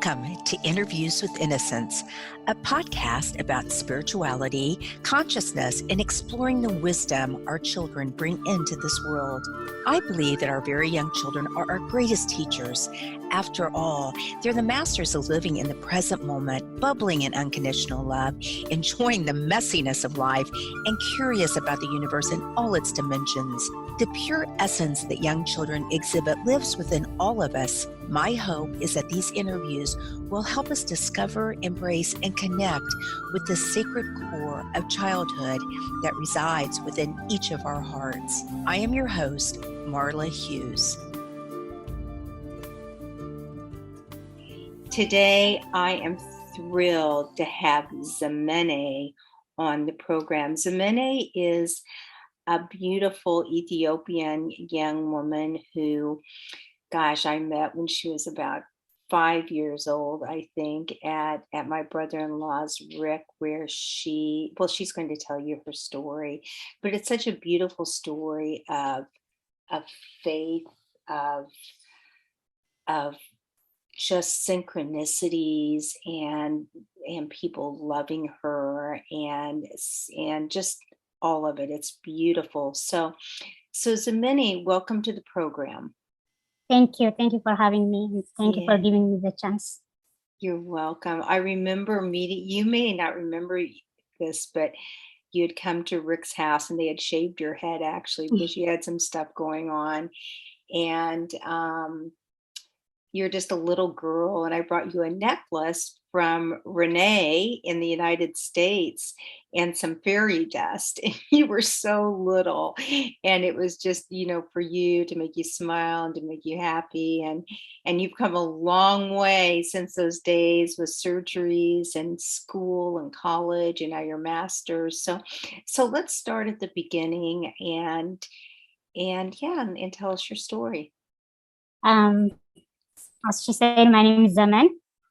Welcome to Interviews with Innocence, a podcast about spirituality, consciousness, and exploring the wisdom our children bring into this world. I believe that our very young children are our greatest teachers. After all, they're the masters of living in the present moment, bubbling in unconditional love, enjoying the messiness of life, and curious about the universe in all its dimensions. The pure essence that young children exhibit lives within all of us. My hope is that these interviews will help us discover, embrace, and connect with the sacred core of childhood that resides within each of our hearts. I am your host, Marla Hughes. Today, I am thrilled to have Zemene on the program. Zemene is a beautiful Ethiopian young woman who, I met when she was about 5 years old, I think, at my brother-in-law's rick, where she's going to tell you her story, but it's such a beautiful story of faith, of just synchronicities and people loving her and just all of it. It's beautiful. So Zemene, welcome to the program. Thank you. Thank you for having me. Thank you for giving me the chance. You're welcome. I remember meeting, you may not remember this, but you had come to Rick's house and they had shaved your head actually because you had some stuff going on. And you're just a little girl, and I brought you a necklace from Renee in the United States and some fairy dust. And you were so little, and it was just, for you to make you smile and to make you happy. And you've come a long way since those days with surgeries and school and college and now your master's. So let's start at the beginning and tell us your story. As she said, my name is Zemene.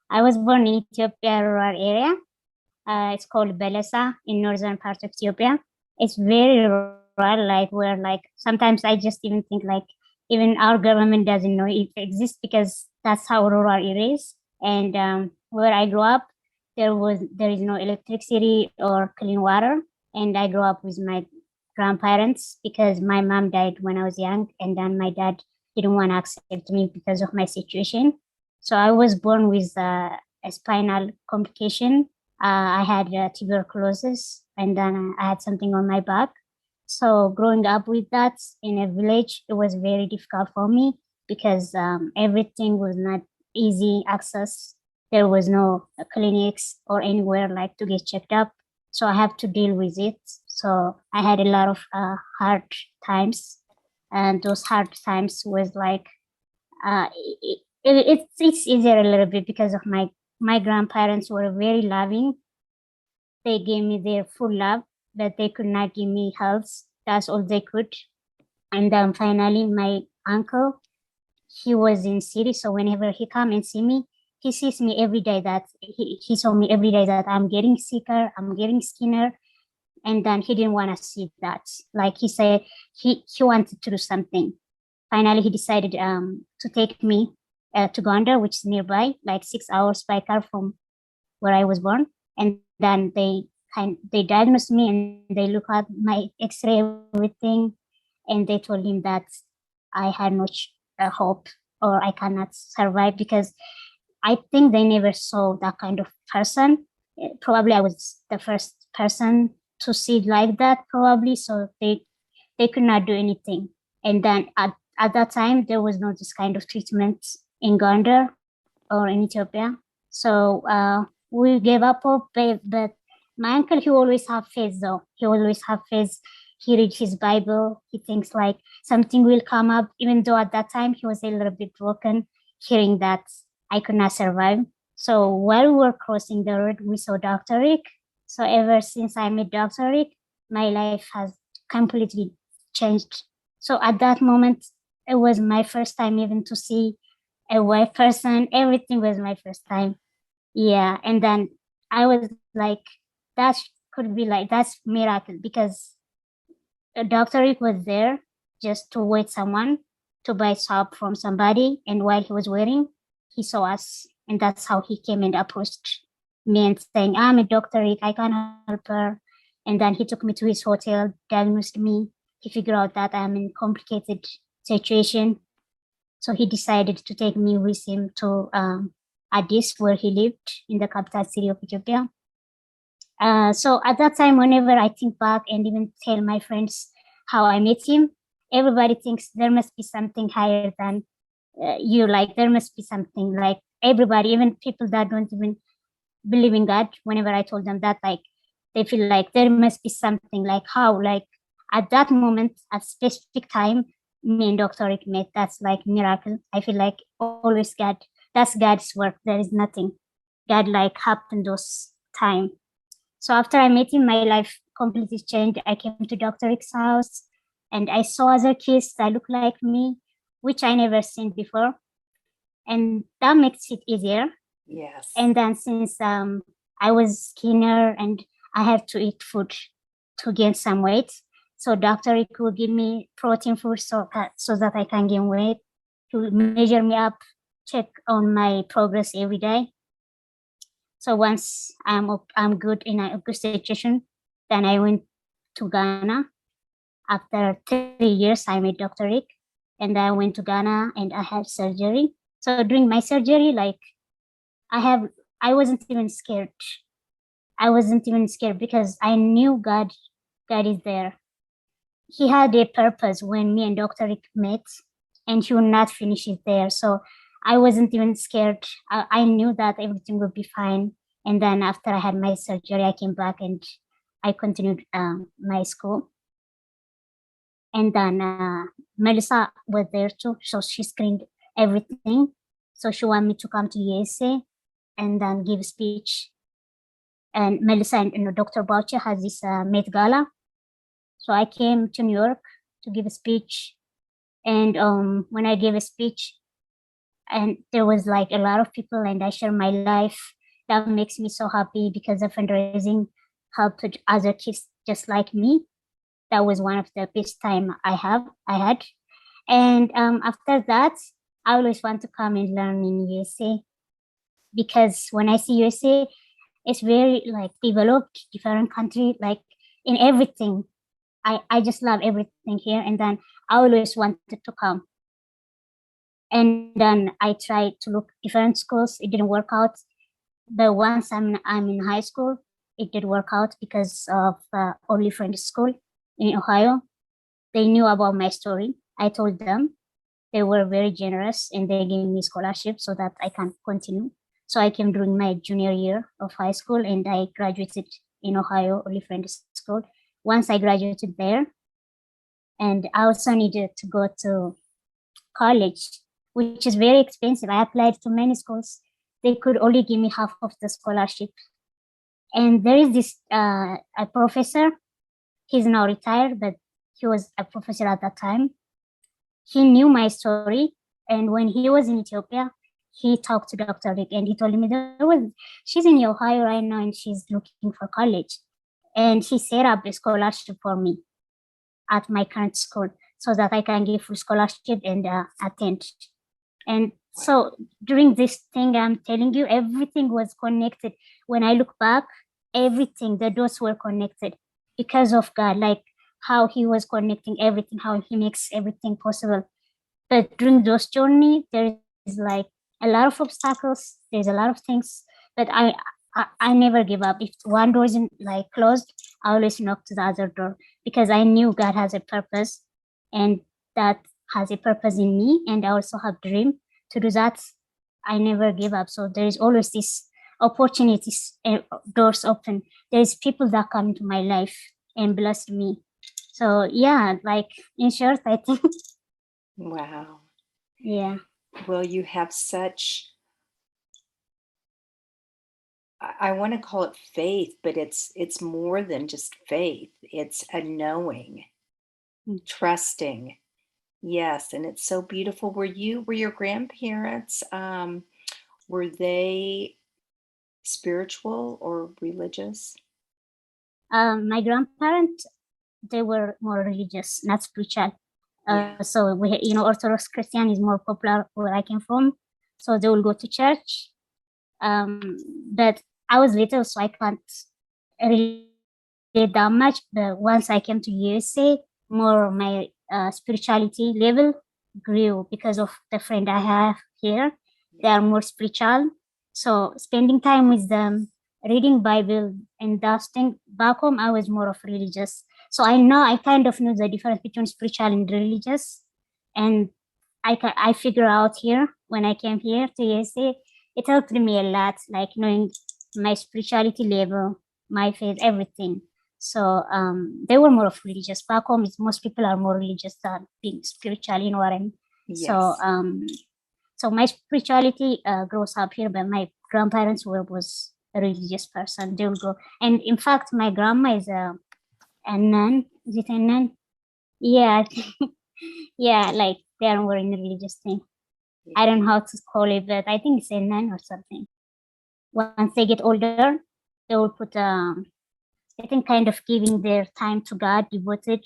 I was born in Ethiopia rural area. It's called Belesa in northern part of Ethiopia. It's very rural, sometimes I just even think even our government doesn't know it exists because that's how rural it is. And where I grew up, there is no electricity or clean water. And I grew up with my grandparents because my mom died when I was young, and then my dad didn't want to accept me because of my situation. So I was born with a spinal complication. I had tuberculosis, and then I had something on my back. So growing up with that in a village, it was very difficult for me because everything was not easy access. There was no clinics or anywhere to get checked up. So I have to deal with it. So I had a lot of hard times. And those hard times was it's easier a little bit because of my grandparents were very loving. They gave me their full love, but they could not give me health. That's all they could. And then finally, my uncle, he was in city, so whenever he come and see me, he sees me every day. That he saw me every day that I'm getting sicker, I'm getting skinner. And then he didn't want to see that. He said he wanted to do something. Finally, he decided to take me to Gondar, which is nearby, 6 hours by car from where I was born. And then they diagnosed me and they look at my X-ray, everything, and they told him that I had no hope or I cannot survive because I think they never saw that kind of person. Probably I was the first person to see like that, probably, so they could not do anything. And then at that time there was no this kind of treatment in Gondar or in Ethiopia, so we gave up hope. But my uncle, he always have faith though. He always have faith. He reads his Bible. He thinks something will come up, even though at that time he was a little bit broken, hearing that I could not survive. So while we were crossing the road, we saw Dr. Rick. So ever since I met Dr. Rick, my life has completely changed. So at that moment, it was my first time even to see a white person. Everything was my first time. Yeah. And then I was that could be that's miracle because Dr. Rick was there just to wait someone to buy soap from somebody. And while he was waiting, he saw us And that's how he came and approached me and saying, I'm a doctor, Rick, I can help her. And then he took me to his hotel, diagnosed me. He figured out that I'm in complicated situation. So he decided to take me with him to Addis, where he lived in the capital city of Ethiopia. So at that time, whenever I think back and even tell my friends how I met him, everybody thinks there must be something higher than you. Like there must be something, like everybody, even people that don't even believe in God, whenever I told them that, like they feel like there must be something, like how, like at that moment, at specific time, me and Dr. Rick met. That's like miracle. I feel like always God, that's God's work. There is nothing. God like happened those time. So after I met him, my life completely changed. I came to Dr. Rick's house and I saw other kids that look like me, which I never seen before. And that makes it easier. Yes. And then since I was skinnier and I have to eat food to gain some weight, so Dr. Rick will give me protein food so that I can gain weight. He will measure me up, check on my progress every day. So once I'm good in a good situation, then I went to Ghana. After 3 years, I met Dr. Rick, and I went to Ghana and I had surgery. So during my surgery, like I wasn't even scared. I wasn't even scared because I knew God is there. He had a purpose when me and Dr. Rick met, and he would not finish it there. So I wasn't even scared. I knew that everything would be fine. And then after I had my surgery, I came back and I continued my school. And then Melissa was there too, so she screened everything. So she wanted me to come to USA and then give a speech. And Melissa and Dr. Boucher has this Met Gala. So I came to New York to give a speech. And when I gave a speech, and there was like a lot of people and I share my life, that makes me so happy because the fundraising helped other kids just like me. That was one of the best time I had. And after that, I always want to come and learn in USA because when I see USA, it's very like developed, different country, like in everything. I just love everything here. And then I always wanted to come. And then I tried to look different schools. It didn't work out. But once I'm in high school, it did work out because of Only Friends School in Ohio. They knew about my story. I told them. They were very generous and they gave me scholarship so that I can continue. So I came during my junior year of high school and I graduated in Ohio, Only Friends School. Once I graduated there, and I also needed to go to college, which is very expensive. I applied to many schools. They could only give me half of the scholarship. And there is this a professor. He's now retired, but he was a professor at that time. He knew my story, and when he was in Ethiopia, he talked to Dr. Rick, and he told me she's in Ohio right now, and she's looking for college, and he set up a scholarship for me at my current school so that I can get full scholarship and attend. And so during this thing, I'm telling you, everything was connected. When I look back, everything, the dots were connected because of God, like how he was connecting everything, how he makes everything possible. But during those journey, there is like a lot of obstacles. There's a lot of things, but I never give up. If one door isn't like closed, I always knock to the other door because I knew God has a purpose, and that has a purpose in me, and I also have dream to do that. I never give up. So there is always this opportunities, doors open. There's people that come into my life and bless me. So yeah, like in short, I think. Wow. Yeah. Well, you have such, I want to call it faith, but it's more than just faith. It's a knowing, trusting. Yes, and it's so beautiful. Were your grandparents, were they spiritual or religious? My grandparents, they were more religious, not spiritual. So we, Orthodox Christian is more popular where I came from. So they will go to church, But I was little, so I can't relate that much. But once I came to USA, more my spirituality level grew because of the friend I have here. They are more spiritual. So spending time with them, reading Bible and that thing back home, I was more of religious. So I kind of know the difference between spiritual and religious. And I figure out here when I came here to USA, it helped me a lot, like knowing my spirituality level, my faith, everything. So they were more of religious. Back home, most people are more religious than being spiritual. You know what I mean? So Yes. so my spirituality grows up here, but my grandparents was a religious person. They will go, and in fact, my grandma is a nun. Is it a nun? Yeah, yeah, like they are more in a religious thing. I don't know how to call it, but I think it's a nun or something. Once they get older, they will put I think kind of giving their time to God, devoted.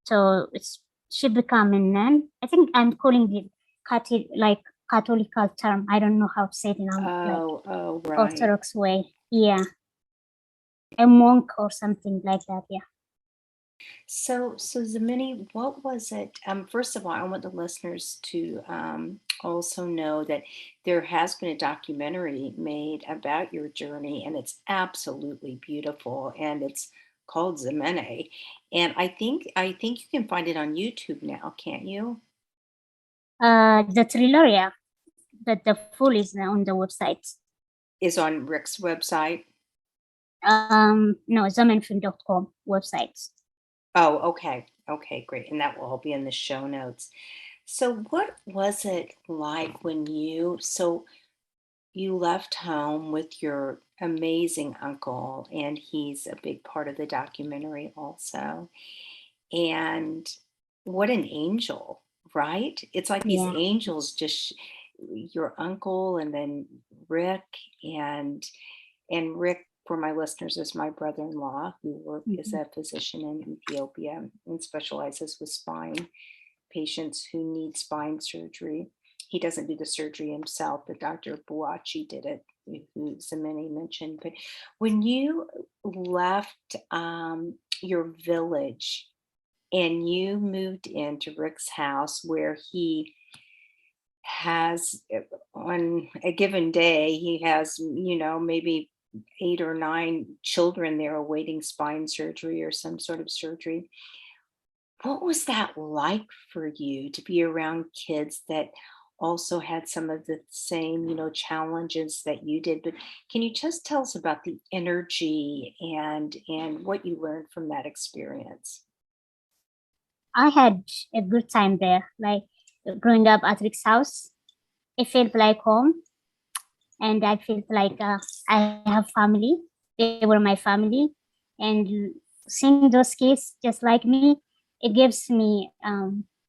So it's should become a nun. I think I'm calling it like Catholical term. I don't know how to say it now, like Oh, right. Orthodox way. Yeah, a monk or something like that. Yeah. So Zemene, what was it? First of all, I want the listeners to also know that there has been a documentary made about your journey, and it's absolutely beautiful, and it's called Zemene. And I think you can find it on YouTube now, can't you? The thriller, yeah, but the full is on the website. Is on Rick's website. No, zemenfilm.com website. Oh, okay. Okay, great. And that will all be in the show notes. So what was it like when you left home with your amazing uncle, and he's a big part of the documentary also. And what an angel, right? It's like these Yeah. angels your uncle and then Rick and Rick, for my listeners, is my brother-in-law is Mhm. a physician in Ethiopia and specializes with spine patients who need spine surgery. He doesn't do the surgery himself, but Dr. Buachi did it, who Zemene mentioned. But when you left your village and you moved into Rick's house, where he has on a given day, he has, maybe 8 or 9 children there awaiting spine surgery or some sort of surgery. What was that like for you to be around kids that also had some of the same, challenges that you did? But can you just tell us about the energy and what you learned from that experience? I had a good time there. Like growing up at Rick's house, it felt like home, and I felt like I have family. They were my family, and seeing those kids just like me, it gives me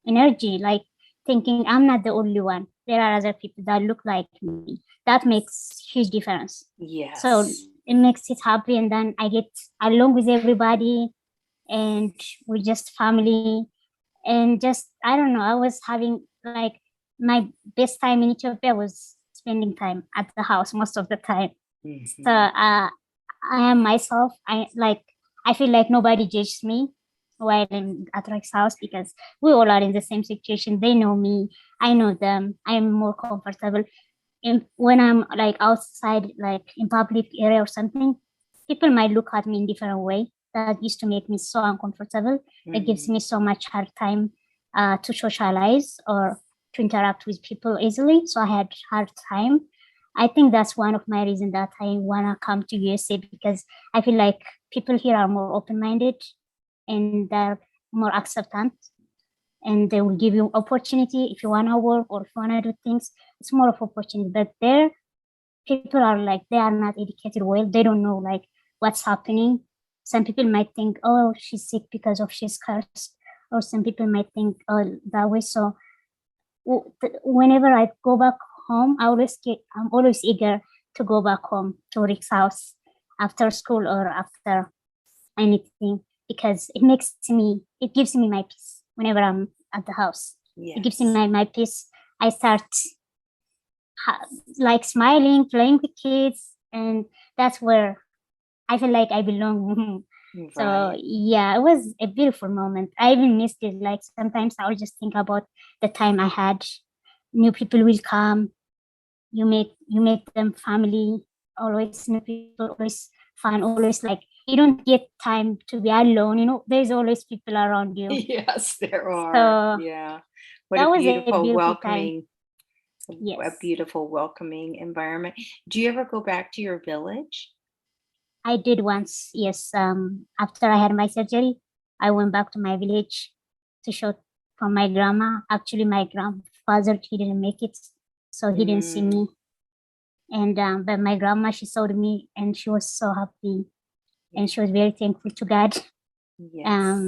energy. Like thinking I'm not the only one. There are other people that look like me. That makes huge difference. So Yes. it makes it happy, and then I get along with everybody, and we're just family. And just I don't know, I was having like my best time in Ethiopia was spending time at the house most of the time. So Hmm. I am myself. I feel like nobody judges me while I'm at Rex's house because we all are in the same situation. They know me, I know them. I am more comfortable. When I'm like outside, like in public area or something, people might look at me in different way. That used to make me so uncomfortable. It gives Hmm. me so much hard time to socialize or to interact with people easily. So I had hard time. I think that's one of my reasons that I wanna come to USA because I feel like people here are more open-minded and they're more acceptant, and they will give you opportunity if you want to work or if you want to do things. It's more of opportunity, but there people are like they are not educated well. They don't know like what's happening. Some people might think, oh, she's sick because of she's cursed, or some people might think, oh, that way. So whenever I go back home, I'm always eager to go back home to Rick's house after school or after anything because it gives me my peace whenever I'm at the house. It gives me Yes. my peace. I start like smiling, playing with kids, and that's where I feel like I belong. So Right. yeah, it was a beautiful moment. I even missed it. Like sometimes I'll just think about the time I had. New people will come. You make them family. Always new people. Always fun. Always like you don't get time to be alone. There's always people around you. Yes, there are. So Yeah. What that a was a beautiful beautiful time. welcoming, a Yes, beautiful welcoming environment. Do you ever go back to your village? I did once. Yes. After I had my surgery, I went back to my village to show for my grandma. Actually, my grandfather, he didn't make it, so he didn't see Mm, me. And but my grandma, she saw me, and she was so happy, and she was very thankful to God. yes.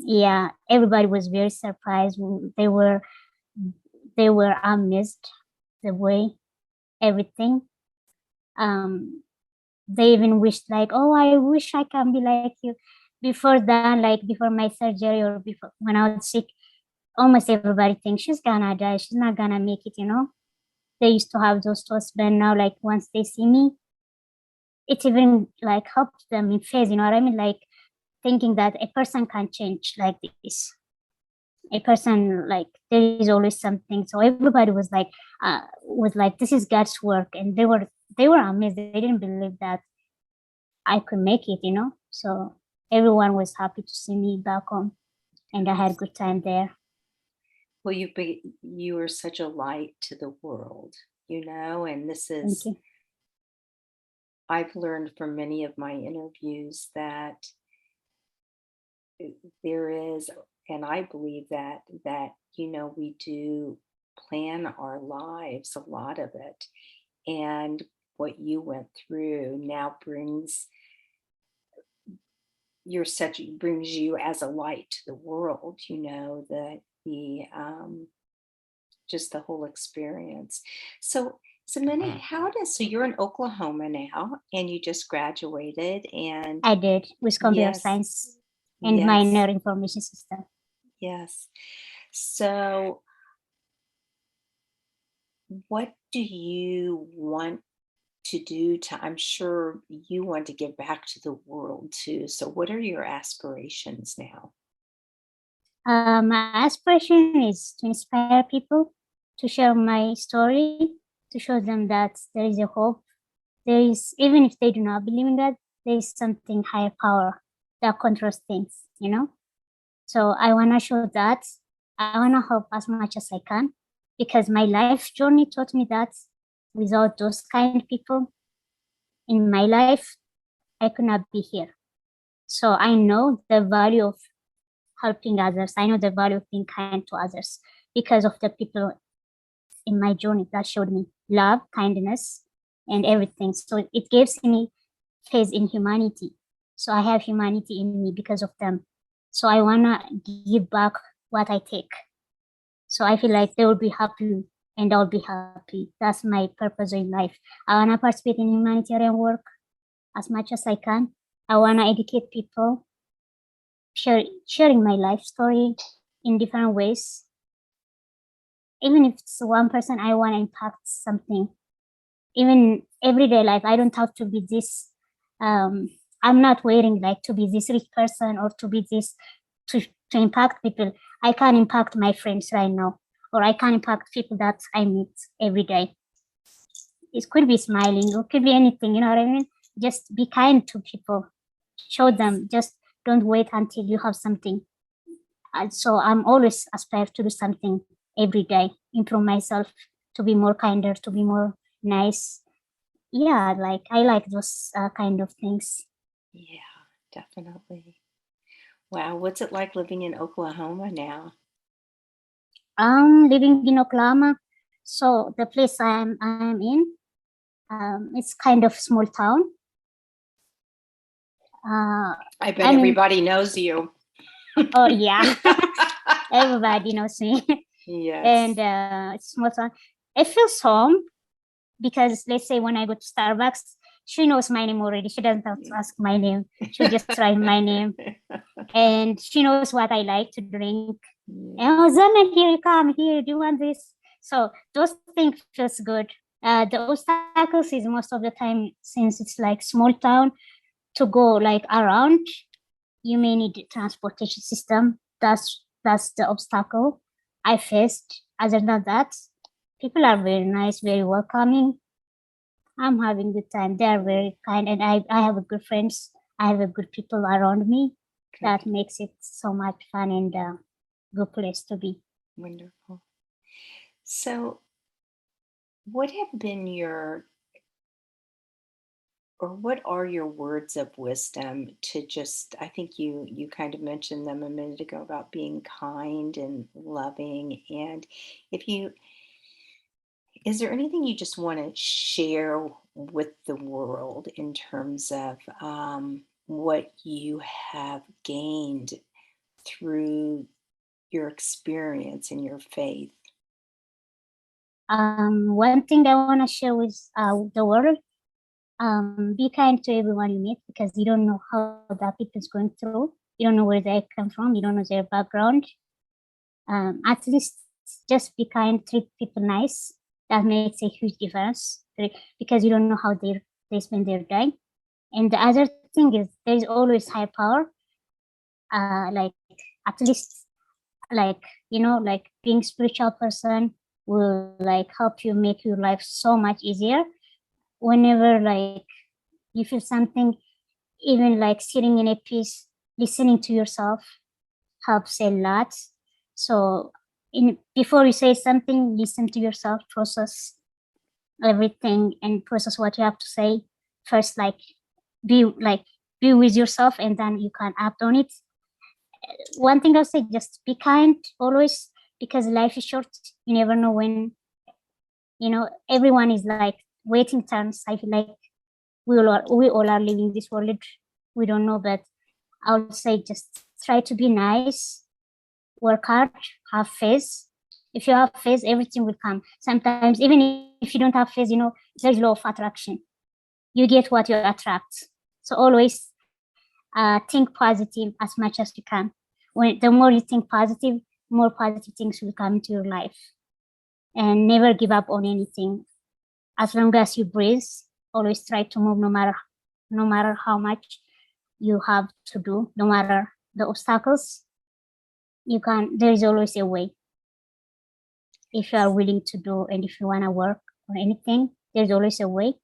Yeah, everybody was very surprised. They were amazed the way everything. Um, they even wished like, oh, I wish I can be like you. Before that, like before my surgery or before when I was sick, almost everybody thinks she's gonna die. She's not gonna make it. They used to have those thoughts, but now like once they see me, it even like helps them in phase. You know what I mean? Like thinking that a person can change like this. A person like there is always something. So everybody was like, this is God's work, and they were amazed. They didn't believe that I could make it. So everyone was happy to see me back home, and I had a good time there. Well, you are such a light to the world, and this Thank is, you. I've learned from many of my interviews that there is, and I believe that we do plan our lives, a lot of it. And what you went through now brings you as a light to the world, the just the whole experience. So, so you're in Oklahoma now and you just graduated, and I did with computer yes, science and yes, minor information system. yes. So, what do you want to do I'm sure you want to give back to the world too. So, what are your aspirations now? My aspiration is to inspire people, to share my story, to show them that there is a hope. There is, even if they do not believe in God, there is something higher power that controls things. So I want to show that. I want to help as much as I can because my life journey taught me that without those kind of people in my life, I could not be here. So I know the value of helping others. I know the value of being kind to others because of the people in my journey that showed me love, kindness, and everything. So it gives me faith in humanity. So I have humanity in me because of them. So I wanna give back what I take. So I feel like they will be happy and I'll be happy. That's my purpose in life. I wanna participate in humanitarian work as much as I can. I wanna educate people, sharing my life story in different ways. Even if it's one person, I wanna impact something. Even everyday life, I don't have to be this. I'm not waiting like to be this rich person or to be this to impact people. I can impact my friends right now, or I can impact people that I meet every day. It could be smiling, it could be anything. You know what I mean? Just be kind to people. Show them. Just don't wait until you have something. And so I'm always aspire to do something every day, improve myself, to be more kinder, to be more nice. Yeah, like I like those kind of things. Yeah, definitely. Wow, what's it like living in Oklahoma now? Living in Oklahoma, so the place I'm in, it's kind of small town. I bet I mean, everybody knows you. oh yeah, everybody knows me, and Yes. it's small town. It feels home because let's say when I go to Starbucks, she knows my name already. She doesn't have to ask my name. She'll just write my name, and she knows what I like to drink. Yeah. Oh, Zemene, here you come. Here, do you want this? So those things feels good. The obstacles is most of the time, since it's like small town, to go like around, you may need a transportation system. That's the obstacle I faced. Other than that, people are very nice, very welcoming. I'm having good time. They are very kind, and I have a good friends. I have a good people around me. Good. That makes it so much fun and good place to be. Wonderful. So, what have been what are your words of wisdom to just, I think you kind of mentioned them a minute ago about being kind and loving, and if you is there anything you just want to share with the world in terms of what you have gained through your experience in your faith? One thing I want to share with the world, be kind to everyone you meet, because you don't know how that people is going through. You don't know where they come from. You don't know their background. At least just be kind, treat people nice. That makes a huge difference, because you don't know how they spend their day. And the other thing is, there is always high power. Like, at least, like, like being spiritual person will like help you make your life so much easier. Whenever like you feel something, even like sitting in a peace, listening to yourself helps a lot. So before you say something, listen to yourself, process everything, and process what you have to say first. Be with yourself, and then you can act on it. One thing I'll say, just be kind always, because life is short. You never know when, everyone is like waiting turns. I feel like we all are living this world. We don't know, but I would say just try to be nice, work hard, have faith. If you have faith, everything will come. Sometimes, even if you don't have faith, there's law of attraction. You get what you attract. So always think positive as much as you can. The more you think positive, more positive things will come into your life. And never give up on anything. As long as you breathe, always try to move, no matter how much you have to do, no matter the obstacles. There is always a way. If you are willing to do, and if you want to work or anything, there's always a way.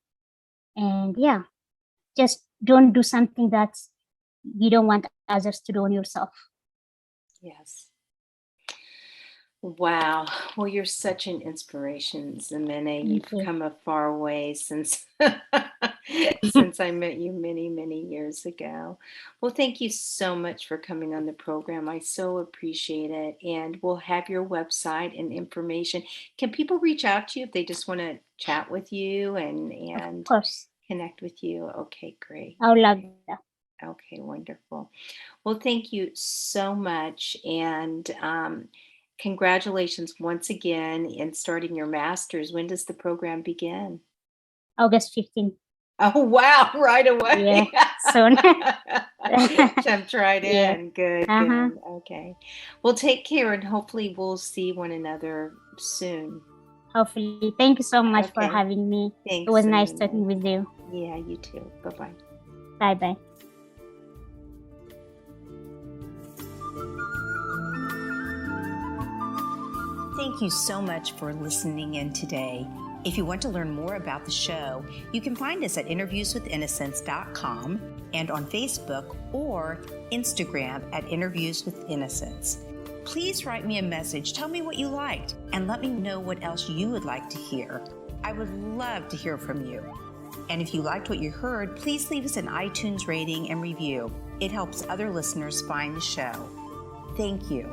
And yeah, just don't do something that you don't want others to do on yourself. Yes. Wow. Well, you're such an inspiration, Zemene. You've come a far way since since I met you many, many years ago. Well, thank you so much for coming on the program. I so appreciate it. And we'll have your website and information. Can people reach out to you if they just want to chat with you and Of course. connect with you? Okay, great. I would love that. Okay, wonderful. Well, thank you so much. And congratulations once again in starting your master's. When does the program begin? August 15th. Oh, wow, right away. Yeah, soon. Jumped right Yeah. in. Good, Uh-huh. good. Okay. Well, take care, and hopefully we'll see one another soon. Hopefully. Thank you so much for Okay. having me. Thanks, It was nice Zemene. talking with you. Yeah, you too. Bye-bye. Bye-bye. Thank you so much for listening in today. If you want to learn more about the show, you can find us at interviewswithinnocence.com and on Facebook or Instagram at Interviews with Innocence. Please write me a message, tell me what you liked, and let me know what else you would like to hear. I would love to hear from you. And if you liked what you heard, please leave us an iTunes rating and review. It helps other listeners find the show. Thank you.